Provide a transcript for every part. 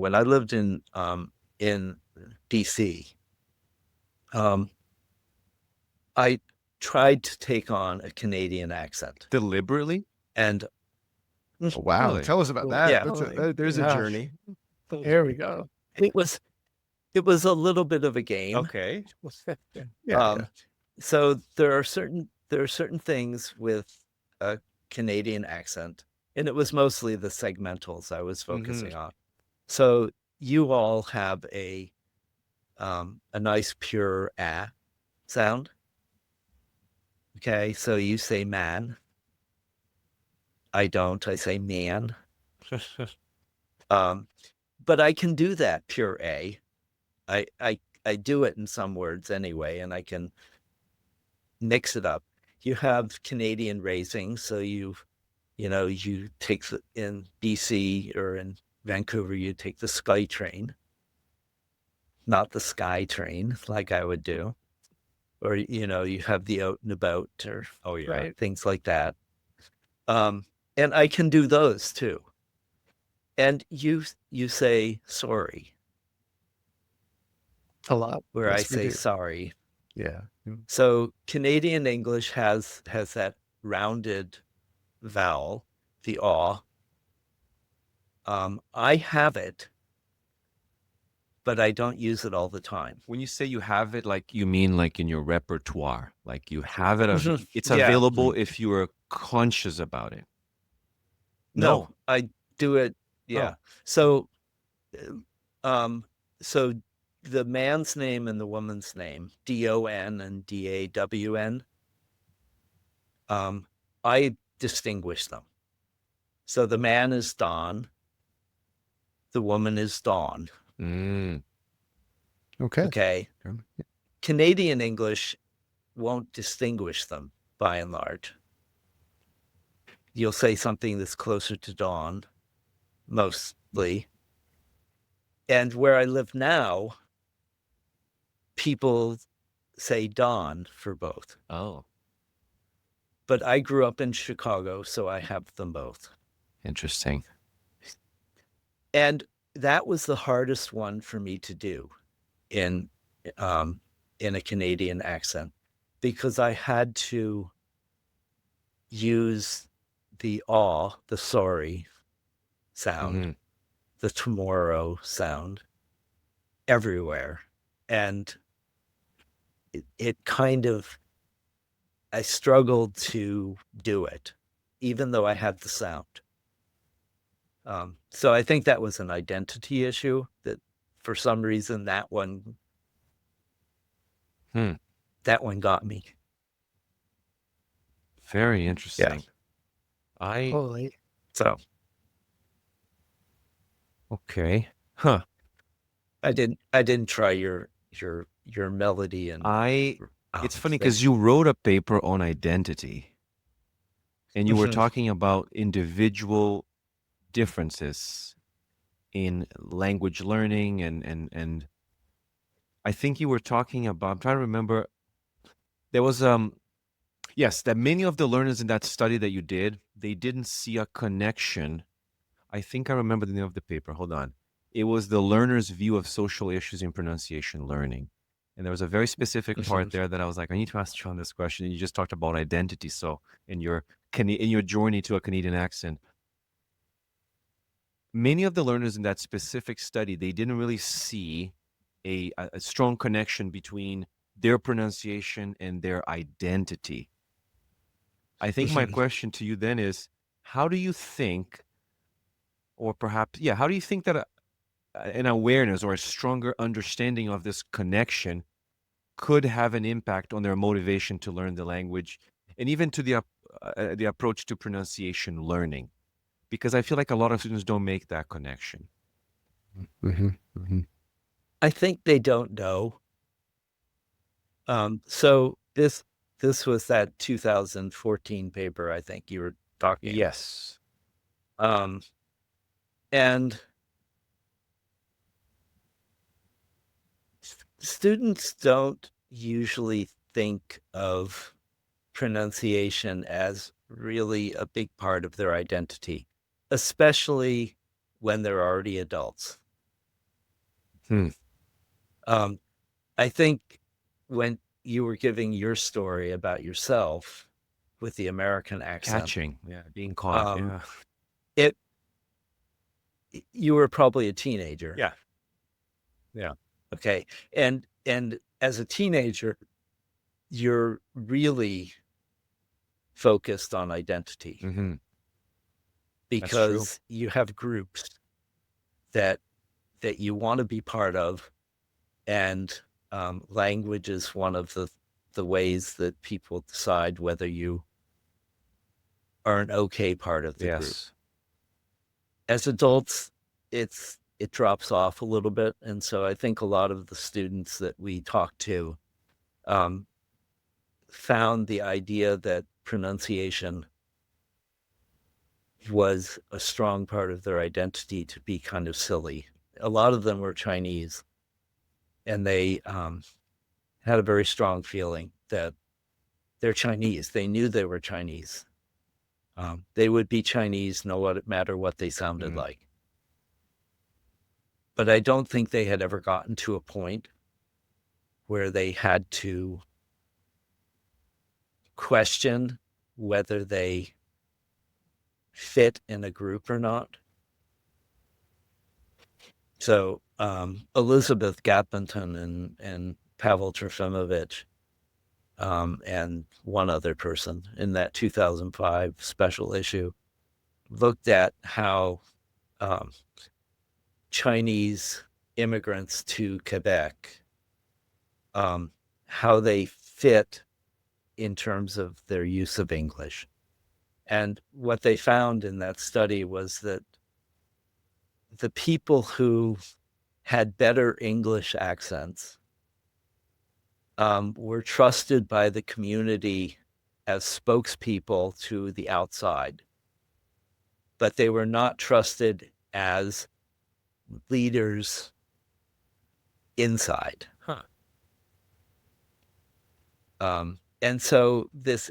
when I lived in DC, um, I tried to take on a Canadian accent, Deliberately? and Wow, Really? tell us about Oh, that. yeah, That's oh my there's a gosh. journey. Here we go. it was it was a little bit of a game. Okay. Yeah, Yeah. Um, so there are certain things with a Canadian accent, and it was mostly the segmentals I was Mm-hmm. focusing on. So you all have a nice pure sound. Okay, so you say man. I don't. I say man. Um, but I can do that pure a. I do it in some words anyway, and I can mix it up. You have Canadian raising, so you take in BC or in Vancouver, you take the Sky Train, not the Sky Train like I would do, or you have the out and about or Oh yeah. right. things like that. And I can do those too. And you say sorry, A lot. where I Yes, we say do. sorry. Yeah. So Canadian English has that rounded vowel, the aw. I have it, but I don't use it all the time. When you say you have it, like you mean like in your repertoire, like you have it, it's Yeah. available if you are conscious about it. No, No. I do it. Yeah. Oh. So, um, so the man's name and the woman's name, Don and Dawn, I distinguish them. So the man is Don, the woman is Dawn. Mm. Okay. Okay. Canadian English won't distinguish them by and large. You'll say something that's closer to Dawn, mostly. And where I live now, people say Dawn for both. Oh, But I grew up in Chicago, so I have them both. interesting. And that was the hardest one for me to do in um, in a Canadian accent because I had to use the aw, the sorry sound, Hmm. the tomorrow sound everywhere. And it kind of, I struggled to do it, even though I had the sound. So I think that was an identity issue that for some reason Hmm. that one got me. Very Yeah. interesting. I Totally. So okay. Huh. I didn't try your melody and I it's funny thing. because you wrote a paper on identity and you were Mhm. talking about individual differences in language learning and I think you were talking about, I'm trying to remember, there was yes, that many of the learners in that study that you did, they didn't see a connection. I think I remember the name of the paper. Hold on. It was the learner's view of social issues in pronunciation learning. And there was a very specific part Mhm. there that I was like, I need to ask John this question. And you just talked about identity. So in your journey to a Canadian accent, many of the learners in that specific study, they didn't really see a strong connection between their pronunciation and their identity. I think my Mhm. question to you then is, how do you think, or perhaps, yeah, how do you think that an awareness or a stronger understanding of this connection could have an impact on their motivation to learn the language and even to the approach to pronunciation learning? Because I feel like a lot of students don't make that connection. I think they don't know. So this was that 2014 paper I think you were talking. Yes. Um, and students don't usually think of pronunciation as really a big part of their identity, especially when they're already adults. Hmm. I think when you were giving your story about yourself with the American accent, Catching. Yeah. Being caught. um, Yeah. it you were probably a teenager. Yeah. Yeah. Okay. And as a teenager, you're really focused on identity Mm-hmm. That's true. because you have groups that you want to be part of, and language is one of the ways that people decide whether you are an okay part of the group. Yes. As adults, it drops off a little bit, and so I think a lot of the students that we talk to um, found the idea that pronunciation was a strong part of their identity to be kind of silly. A lot of them were Chinese, and they had a very strong feeling that they're Chinese. They knew they were Chinese. They would be Chinese no matter what they sounded Mm. like. But I don't think they had ever gotten to a point where they had to question whether they fit in a group or not. So Elizabeth Gappenton and Pavel Trofimovich and one other person in that 2005 special issue looked at how um, Chinese immigrants to Quebec, how they fit in terms of their use of English. And what they found in that study was that the people who had better English accents were trusted by the community as spokespeople to the outside, but they were not trusted as leaders inside. Huh. And so this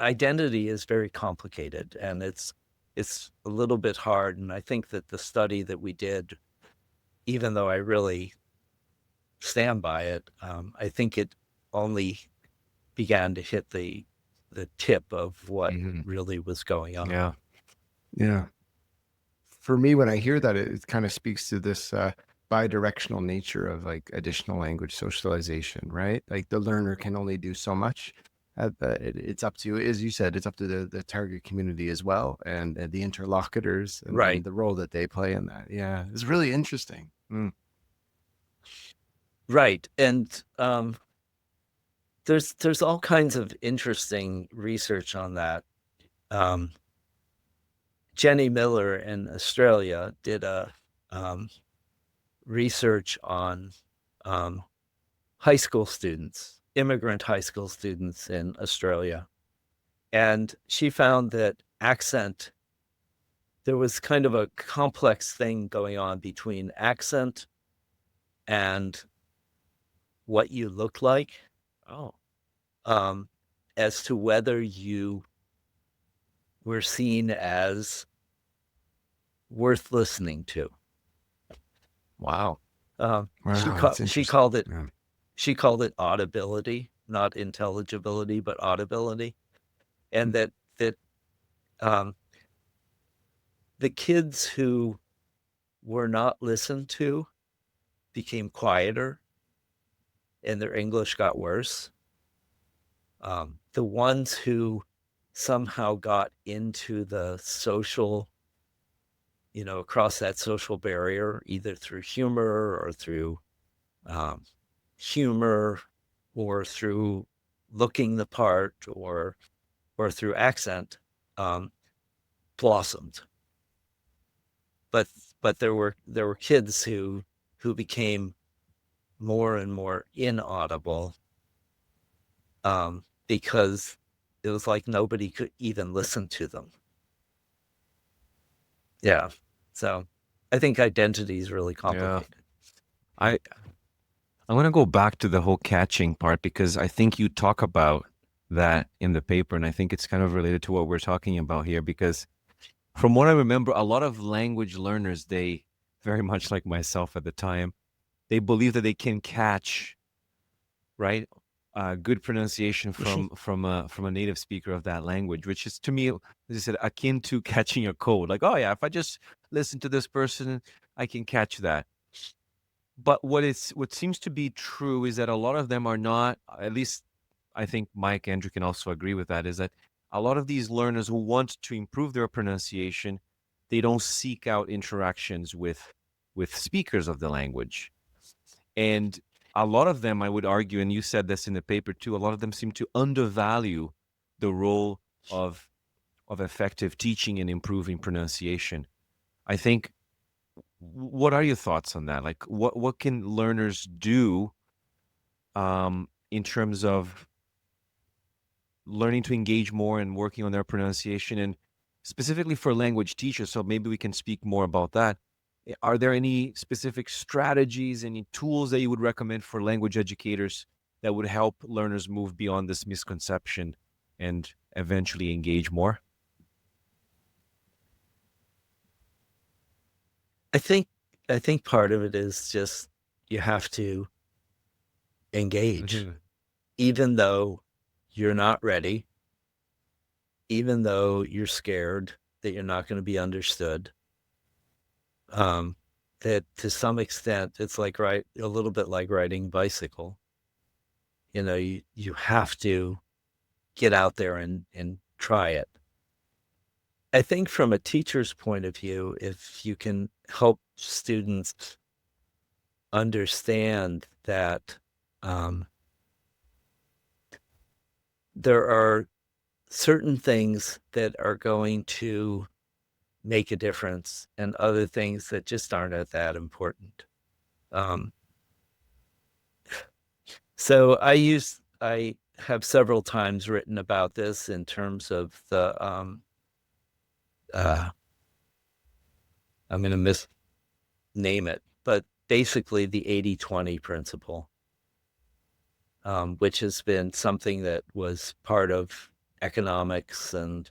identity is very complicated, and it's a little bit hard. And I think that the study that we did, even though I really stand by it, I think it only began to hit the tip of what Mm-hmm. really was going on. Yeah. Yeah. For me, when I hear that, it kind of speaks to this bi-directional nature of like additional language socialization, right? Like the learner can only do so much. It's up to, as you said, it's up to the target community as well, and the interlocutors and Right. the role that they play in that. Yeah, it's really interesting. Mm. Right. And there's all kinds of interesting research on that. Um, Jenny Miller in Australia did a um, research on um, high school students, immigrant high school students in Australia. And she found that accent, there was kind of a complex thing going on between accent and what you look like, Oh. um, as to whether you were seen as worth listening to. Wow. Wow, that's She interesting. called it Yeah. she called it audibility, not intelligibility, but audibility, and that um, the kids who were not listened to became quieter and their English got worse. The ones who somehow got into the social, across that social barrier, either through humor or through um, humor or through looking the part or through accent, um, blossomed. But there were kids who became more and more inaudible because it was like nobody could even listen to them. Yeah. So I think identity is really Yeah. complicated. I I want to go back to the whole catching part because I think you talk about that in the paper, and I think it's kind of related to what we're talking about here. Because from what I remember, a lot of language learners, they very much like myself at the time, they believe that they can catch, right, good pronunciation from a native speaker of that language, which is to me, as I said, akin to catching a cold. Like, oh yeah, if I just listen to this person, I can catch that. But what seems to be true is that a lot of them are not, at least I think Mike Andrew can also agree with that, is that a lot of these learners who want to improve their pronunciation, they don't seek out interactions with speakers of the language. And a lot of them, I would argue, and you said this in the paper too, a lot of them seem to undervalue the role of effective teaching and improving pronunciation. I think, what are your thoughts on that? Like, what can learners do in terms of learning to engage more and working on their pronunciation, and specifically for language teachers? So maybe we can speak more about that. Are there any specific strategies, any tools that you would recommend for language educators that would help learners move beyond this misconception and eventually engage more? I think I think part of it is just you have to engage, Mhm. even though you're not ready, even though you're scared that you're not going to be understood. That to some extent it's like a little bit like riding bicycle. You have to get out there and try it. I think from a teacher's point of view, if you can help students understand that um, there are certain things that are going to make a difference and other things that just aren't that important. Um, so I have several times written about this in terms of the uh, I'm going to misname it, but basically the 80-20 principle, which has been something that was part of economics and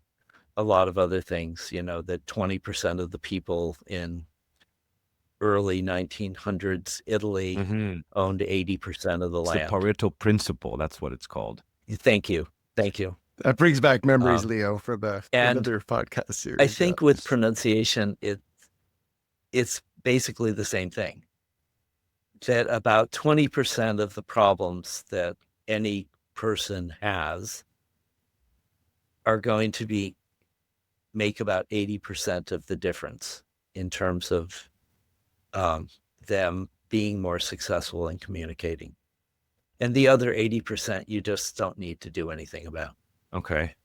a lot of other things, that 20% of the people in early 1900s Italy Mhm. owned 80% of the It's the land. Pareto principle. That's what it's called. Thank you. Thank you. That brings back memories, Um, Leo, from and another podcast I series. Yeah. think with pronunciation, it's basically the same thing. That about 20% of the problems that any person has are going to make about 80% of the difference in terms of um, them being more successful in communicating. And the other 80% you just don't need to do anything about. Okay.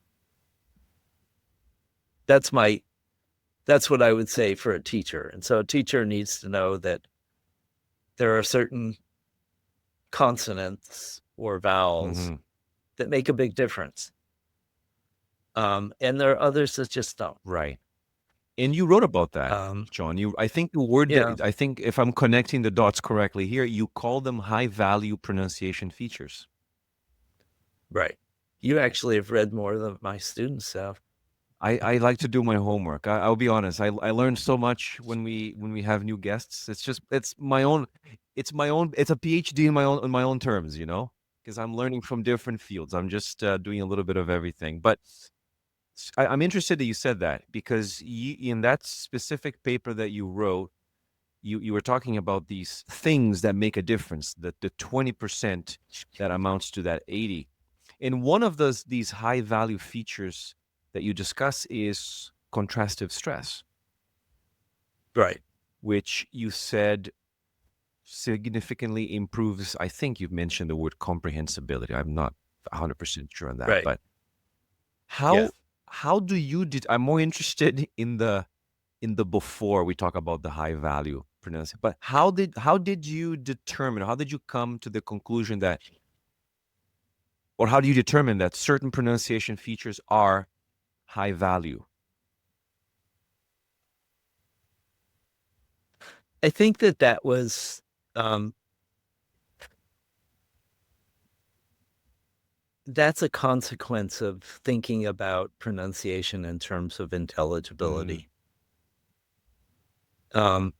That's what I would say for a teacher. And so a teacher needs to know that there are certain consonants or vowels Mhm. that make a big difference. And there are others that just don't. Right. And you wrote about that, Um, John. I think the word yeah, that, I think if I'm connecting the dots correctly here, you call them high value pronunciation features. right. You actually have read more than my students have. I like to do my homework. I'll be honest. I learned so much when we have new guests. It's a PhD in my own terms, because I'm learning from different fields. I'm just doing a little bit of everything. But I'm interested that you said that, because in that specific paper that you wrote, you were talking about these things that make a difference, the 20% that amounts to that 80. And one of these high value features that you discuss is contrastive stress, Right. which you said significantly improves. I think you've mentioned the word comprehensibility. I'm not 100% sure on that, Right. but Yeah. how do you I'm more interested in the before we talk about the high value pronunciation. But how did you determine? How did you come to the conclusion that, or how do you determine that certain pronunciation features are high value? I think that was um, that's a consequence of thinking about pronunciation in terms of Mm, intelligibility. Um,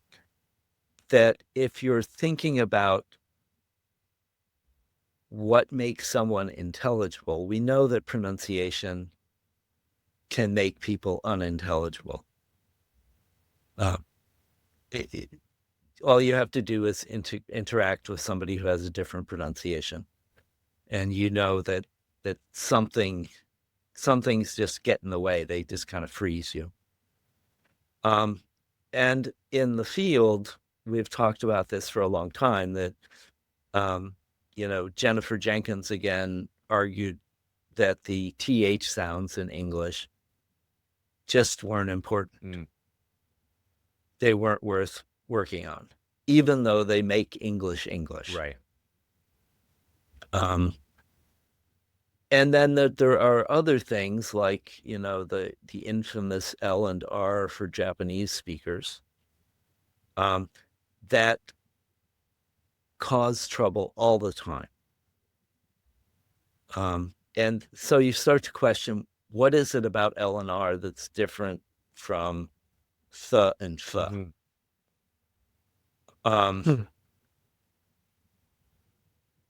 that if you're thinking about what makes someone intelligible, we know that pronunciation can make people unintelligible. All you have to do is interact with somebody who has a different pronunciation, and you know that something's just get in the way. They just kind of freeze you. And in the field, we've talked about this for a long time, that Jennifer Jenkins again argued that the TH sounds in English just weren't important. They weren't worth working on, even though they make English. Right. And then there are other things like, the infamous L and R for Japanese speakers, that cause trouble all the time. And so you start to question, what is it about L and R that's different from th and f?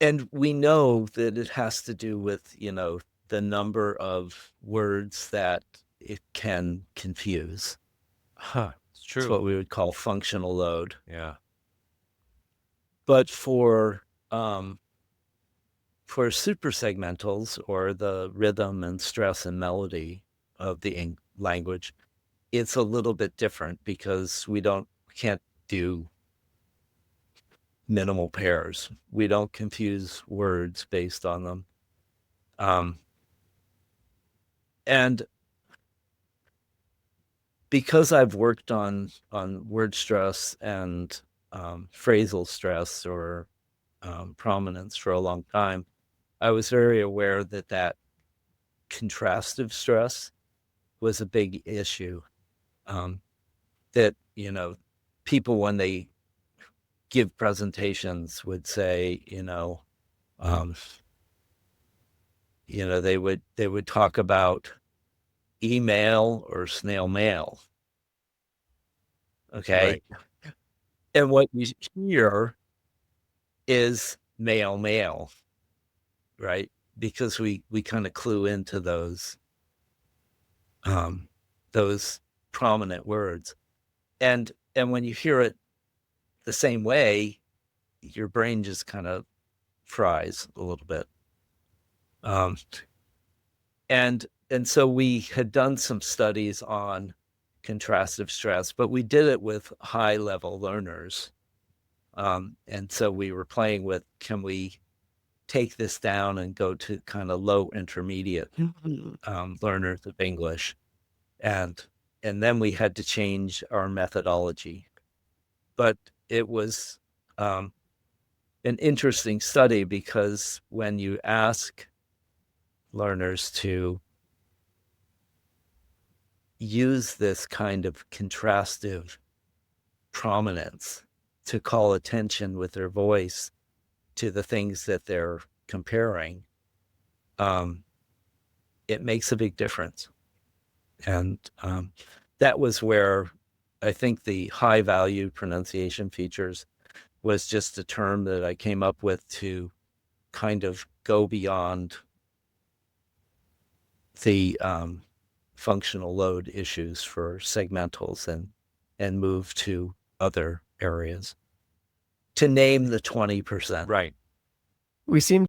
And we know that it has to do with, the number of words that it can confuse. It's true. It's what we would call functional load. Yeah. But for super segmentals, or the rhythm and stress and melody of the language, it's a little bit different, because we can't do minimal pairs. We don't confuse words based on them. And because I've worked on word stress and phrasal stress, or prominence, for a long time, I was very aware that contrastive stress was a big issue. That, people, when they give presentations, would say, they would talk about email or snail mail. Okay. Right. And what you hear is mail, right? Because we kind of clue into those prominent words. And when you hear it the same way, your brain just kind of fries a little bit. And so we had done some studies on contrastive stress, but we did it with high level learners. And so we were playing with, can we take this down and go to kind of low intermediate learners of English? And then we had to change our methodology. But it was an interesting study, because when you ask learners to use this kind of contrastive prominence to call attention with their voice to the things that they're comparing, it makes a big difference. And that was where I think the high value pronunciation features was just a term that I came up with to kind of go beyond the functional load issues for segmentals, and move to other areas, to name the 20%. Right. We seem